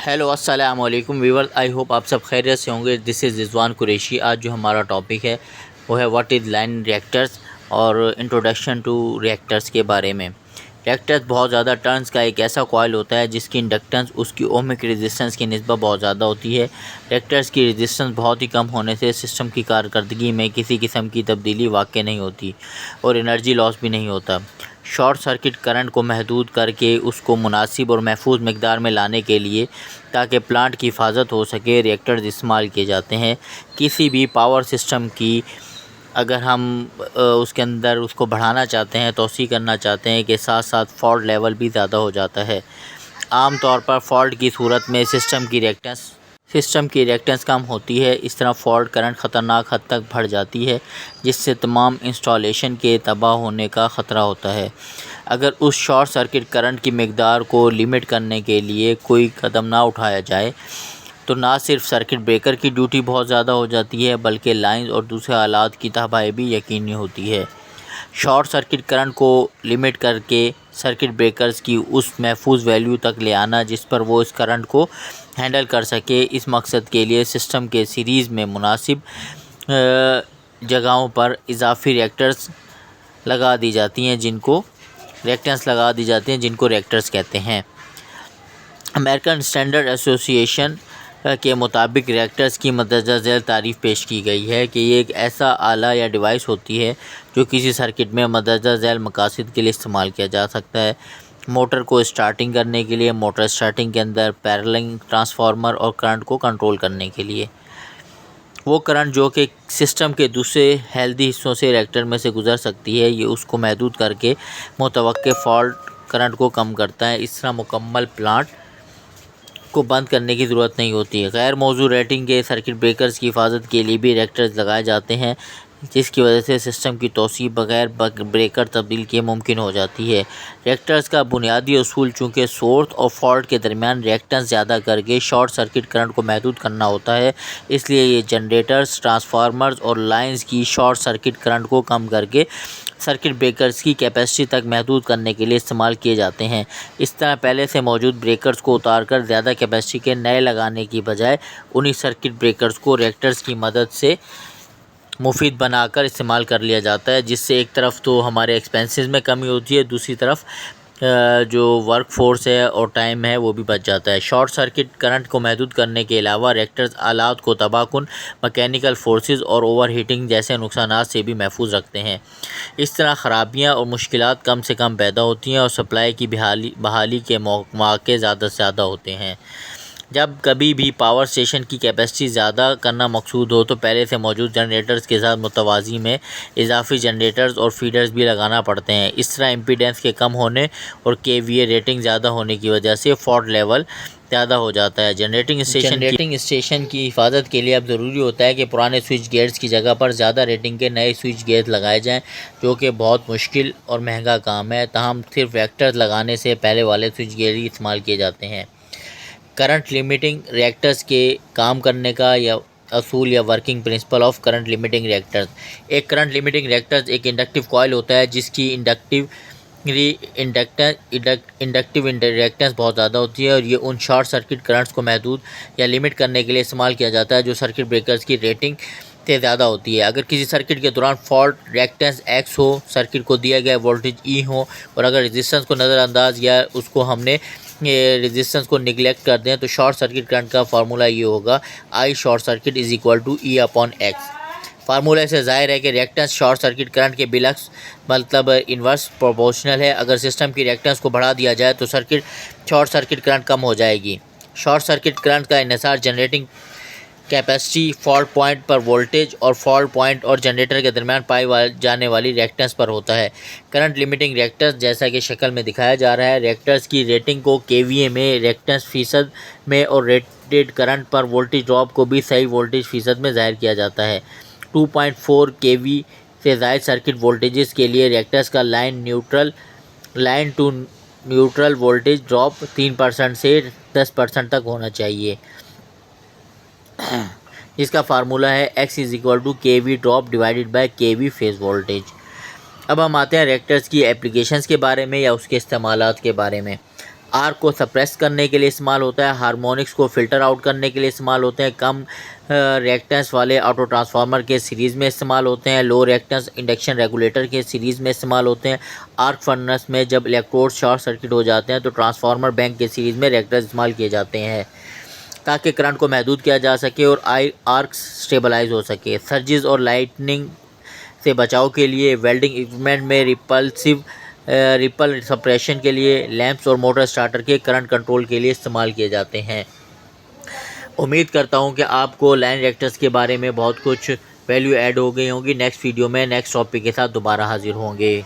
Hello अस्सलाम वालेकुम viewers, I hope आप सब खैरियत से होंगे। This is Rizwan Qureshi. आज जो हमारा टॉपिक है वो है व्हाट इज़ लाइन रिएक्टर्स और इंट्रोडक्शन टू रिएक्टर्स के बारे में। रिएक्टर्स बहुत ज़्यादा टर्न्स का एक ऐसा कॉइल होता है जिसकी इंडक्टेंस उसकी ओमिक रेजिस्टेंस की निस्बत बहुत ज़्यादा होती है। रिएक्टर्स की रेजिस्टेंस बहुत ही कम होने से सिस्टम की कारकर्दगी में किसी किस्म की तब्दीली वाक़ई नहीं होती और एनर्जी लॉस भी नहीं होता। शॉर्ट सर्किट करंट को महदूद करके उसको मुनासिब और महफूज मकदार में लाने के लिए ताकि प्लांट की हिफाजत हो सके, रिएक्टर्स इस्तेमाल किए जाते हैं। किसी भी पावर सिस्टम की अगर हम उसके अंदर उसको बढ़ाना चाहते हैं, तोसी करना चाहते हैं, कि साथ साथ फॉल्ट लेवल भी ज़्यादा हो जाता है। आम तौर पर फॉल्ट की सूरत में सिस्टम की रिएक्टेंस कम होती है। इस तरह फॉल्ट करंट ख़तरनाक हद तक बढ़ जाती है जिससे तमाम इंस्टॉलेशन के तबाह होने का ख़तरा होता है। अगर उस शॉर्ट सर्किट करंट की मकदार को लिमिट करने के लिए कोई कदम ना उठाया जाए तो ना सिर्फ सर्किट ब्रेकर की ड्यूटी बहुत ज़्यादा हो जाती है बल्कि लाइंस और दूसरे आलात की तबाही भी यकीनी होती है। शॉर्ट सर्किट करंट को लिमिट करके सर्किट ब्रेकर्स की उस महफूज वैल्यू तक ले आना जिस पर वो इस करंट को हैंडल कर सके, इस मकसद के लिए सिस्टम के सीरीज़ में मुनासिब जगहों पर इजाफी रिएक्टेंस लगा दी जाती हैं जिनको रिएक्टर्स कहते हैं। अमेरिकन स्टैंडर्ड एसोसिएशन के मुताबिक रिएक्टर्स की मदरजा झैल तारीफ़ पेश की गई है कि ये एक ऐसा आला या डिवाइस होती है जो किसी सर्किट में मदरजा झैल मकासद के लिए इस्तेमाल किया जा सकता है। मोटर को स्टार्टिंग करने के लिए, मोटर स्टार्टिंग के अंदर पैरेलल ट्रांसफार्मर और करंट को कंट्रोल करने के लिए। वो करंट जो कि सिस्टम के दूसरे हेल्दी हिस्सों से रिएक्टर में से गुजर सकती है, ये उसको महदूद करके मुतवक्के फॉल्ट करंट को कम करता है। इस तरह मुकम्मल प्लांट को बंद करने की ज़रूरत नहीं होती है। गैर मौजू रेटिंग के सर्किट ब्रेकर्स की हिफाजत के लिए भी रिएक्टर्स लगाए जाते हैं जिसकी वजह से सिस्टम की तोसी बगैर ब्रेकर तब्दील किए मुमकिन हो जाती है। रिएक्टर्स का बुनियादी असूल चूँकि सोर्स और फॉल्ट के दरमियान रिएक्टेंस ज़्यादा करके शॉर्ट सर्किट करंट को महदूद करना होता है, इसलिए ये जनरेटर्स, ट्रांसफार्मर्स और लाइंस की शॉर्ट सर्किट करंट को कम करके सर्किट ब्रेकर्स की कैपेसिटी तक महदूद करने के लिए इस्तेमाल किए जाते हैं। इस तरह पहले से मौजूद ब्रेकर्स को उतारकर ज़्यादा कैपेसिटी के नए लगाने की बजाय उन्हीं सर्किट ब्रेकर्स को रिएक्टर्स की मदद से मुफीद बनाकर इस्तेमाल कर लिया जाता है, जिससे एक तरफ तो हमारे एक्सपेंसेस में कमी होती है, दूसरी तरफ जो वर्क फोर्स है और टाइम है वो भी बच जाता है। शॉर्ट सर्किट करंट को महदूद करने के अलावा रिएक्टर्स आलात को तबाहकुन मैकेनिकल फोर्सेस और ओवर हीटिंग जैसे नुकसानात से भी महफूज रखते हैं। इस तरह ख़राबियाँ और मुश्किलात कम से कम पैदा होती हैं और सप्लाई की बहाली के मौके ज़्यादा से ज़्यादा होते हैं। जब कभी भी पावर स्टेशन की कैपेसिटी ज़्यादा करना मकसूद हो तो पहले से मौजूद जनरेटर्स के साथ मुतवाज़ी में इजाफी जनरेटर्स और फीडर्स भी लगाना पड़ते हैं। इस तरह इम्पीडेंस के कम होने और केवीए रेटिंग ज़्यादा होने की वजह से फॉल्ट लेवल ज़्यादा हो जाता है। जनरेटिंग स्टेशन की हिफाजत के लिए अब ज़रूरी होता है कि पुराने स्विच गेट्स की जगह पर ज़्यादा रेटिंग के नए स्विच गेट लगाए जाएँ, जो कि बहुत मुश्किल और महंगा काम है। ताहम सिर्फ रिएक्टर्स लगाने से पहले वाले स्विच गेट ही इस्तेमाल किए जाते हैं। करंट लिमिटिंग रिएक्टर्स के काम करने का या असूल या working principle of current limiting reactors. एक करंट लिमिटिंग रिएक्टर्स एक इंडक्टिव कॉइल होता है जिसकी इंडक्टिव रिएक्टेंस बहुत ज़्यादा होती है और ये उन शॉर्ट सर्किट करंट्स को महदूद या लिमिट करने के लिए इस्तेमाल किया जाता है जो सर्किट ब्रेकर्स की रेटिंग से ज़्यादा होती है। अगर किसी सर्किट के दौरान फॉल्ट रिएक्टेंस एक्स हो, सर्किट को दिया गया वोल्टेज ई हो और अगर रेजिस्टेंस को नज़रअंदाज या उसको हमने रेजिस्टेंस को निगलेक्ट कर दें तो शॉर्ट सर्किट करंट का फार्मूला ये होगा, I short circuit is equal to E upon X. Formula से ज़ाहिर है कि रिएक्टेंस शॉर्ट सर्किट करंट के बिलक्स मतलब इन्वर्स प्रोपोर्शनल है। अगर सिस्टम की रिएक्टेंस को बढ़ा दिया जाए तो शॉर्ट सर्किट करंट कम हो जाएगी। शॉर्ट सर्किट करंट का इन्हिसार जनरेटिंग कैपेसिटी, फॉल्ट पॉइंट पर वोल्टेज और फॉल्ट पॉइंट और जनरेटर के दरमियान पाई जाने वाली रिएक्टेंस पर होता है। करंट लिमिटिंग रिएक्टर्स जैसा कि शक्ल में दिखाया जा रहा है, रिएक्टर्स की रेटिंग को केवीए में, रिएक्टेंस फीसद में और रेटेड करंट पर वोल्टेज ड्रॉप को भी सही वोल्टेज फीसद में ज़ाहिर किया जाता है। 2.4 केवी से ज़ायद सर्किट वोल्टेजेस के लिए रिएक्टर्स का line to neutral voltage drop 3% से 10% तक होना चाहिए, जिसका फार्मूला है x इज़ इक्वल टू के वी ड्रॉप डिवाइडेड बाय के वी फेज़ वोल्टेज। अब हम आते हैं रिएक्टर्स की एप्लीकेशंस के बारे में या उसके इस्तेमालात के बारे में। آرک کو سپریس کرنے کے لیے استعمال ہوتا ہے، ہارمونکس کو فلٹر آؤٹ کرنے کے لیے استعمال ہوتے ہیں، کم ریئیکٹنس والے آٹو ٹرانسفارمر کے سیریز میں استعمال ہوتے ہیں، لو ریئیکٹنس انڈکشن ریگولیٹر کے سیریز میں استعمال ہوتے ہیں۔ آرک فرنس میں جب الیکٹروڈ شارٹ سرکٹ ہو جاتے ہیں تو ٹرانسفارمر بینک کے سیریز میں ریئیکٹر استعمال کیے جاتے ہیں تاکہ کرنٹ کو محدود کیا جا سکے اور آرک سٹیبلائز ہو سکے۔ سرجز اور لائٹننگ سے بچاؤ کے لیے ویلڈنگ ایکوپمنٹ میں ریپل سپریشن کے لیے لیمپس اور موٹر سٹارٹر کے کرنٹ کنٹرول کے لیے استعمال کیے جاتے ہیں۔ امید کرتا ہوں کہ آپ کو لائن ریئیکٹرز کے بارے میں بہت کچھ ویلیو ایڈ ہو گئی ہوں گی۔ نیکسٹ ویڈیو میں نیکسٹ ٹاپک کے ساتھ دوبارہ حاضر ہوں گے۔